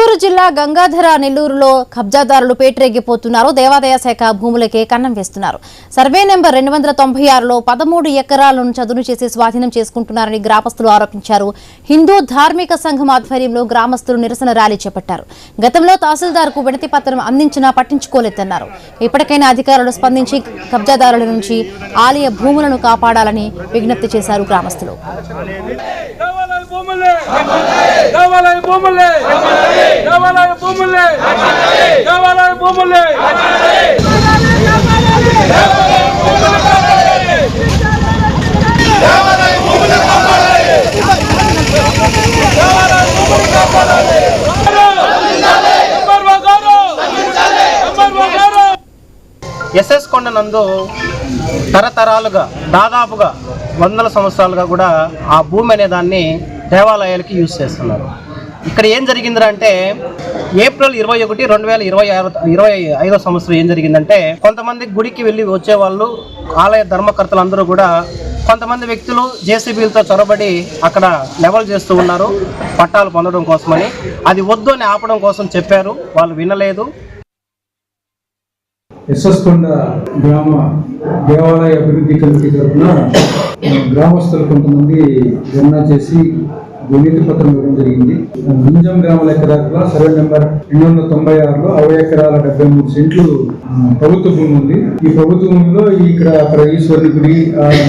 చిత్తూరు జిల్లా గంగాధర నెల్లూరులో కబ్జాదారులు పేటరేగిపోతున్నారు. దేవాదాయ శాఖ భూములకే కన్నం వేస్తున్నారు. సర్వే నెంబర్ 296లో 13 ఎకరాలను చదును చేసి స్వాధీనం చేసుకుంటున్నారని గ్రామస్తులు ఆరోపించారు. హిందూ ధార్మిక సంఘం ఆధ్వర్యంలో గ్రామస్తులు నిరసన ర్యాలీ చేపట్టారు. గతంలో తహసీల్దార్కు వినతి పత్రం అందించినా పట్టించుకోలేదన్నారు. ఇప్పటికైనా అధికారులు స్పందించి కబ్జాదారుల నుంచి ఆలయ భూములను కాపాడాలని విజ్ఞప్తి చేశారు గ్రామస్తులు. ఎస్ఎస్ కొండ నందు తరతరాలుగా దాదాపుగా 100 సంవత్సరాలుగా కూడా ఆ భూమి అనే దాన్ని దేవాలయాలకి యూజ్ చేస్తున్నారు. ఇక్కడ ఏం జరిగిందంటే ఏప్రిల్ 21, 2025 సంవత్సరం ఏం జరిగిందంటే కొంతమంది గుడికి వెళ్ళి వచ్చేవాళ్ళు ఆలయ ధర్మకర్తలు అందరూ కూడా కొంతమంది వ్యక్తులు జేసీబీలతో చొరబడి అక్కడ లెవెల్ చేస్తూ ఉన్నారు పట్టాలు పొందడం కోసమని. అది వద్దు అని ఆపడం కోసం చెప్పారు, వాళ్ళు వినలేదు. ఎస్ఎస్ కొండ గ్రామ దేవాలయ అభివృద్ధి కమిటీ తరఫున గ్రామస్తులు కొంతమంది ధర్నా చేసి వినతి పత్రం ఇవ్వడం జరిగింది. గుంజం గ్రామ లెక్కదారులో సర్వే నెంబర్ 296లో 60 ఎకరాల 73 సెంట్లు ప్రభుత్వ భూమి ఉంది. ఈ ప్రభుత్వ భూమిలో అక్కడ ఈశ్వరుని గుడి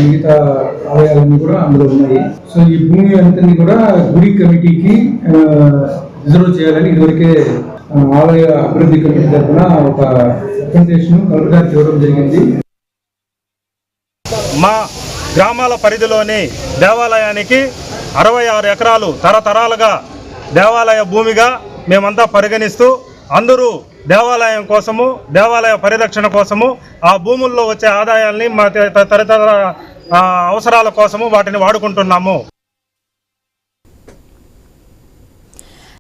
మిగతా ఆలయాలన్నీ కూడా అందులో ఉన్నాయి. సో ఈ భూమి అంతని కూడా గుడి కమిటీకి రిజర్వ్ చేయాలని ఇదివరకే ఆలయ అభివృద్ధి కమిటీ తరఫున ఒక రికమెండేషన్ కలెక్టర్ గారికి ఇవ్వడం జరిగింది. మా గ్రామాల పరిధిలోని దేవాలయానికి 66 ఎకరాలు తరతరాలుగా దేవాలయ భూమిగా మేమంతా పరిగణిస్తూ అందరూ దేవాలయం కోసము, దేవాలయ పరిరక్షణ కోసము, ఆ భూముల్లో వచ్చే ఆదాయాల్ని మా తదితర అవసరాల కోసము వాటిని వాడుకుంటున్నాము.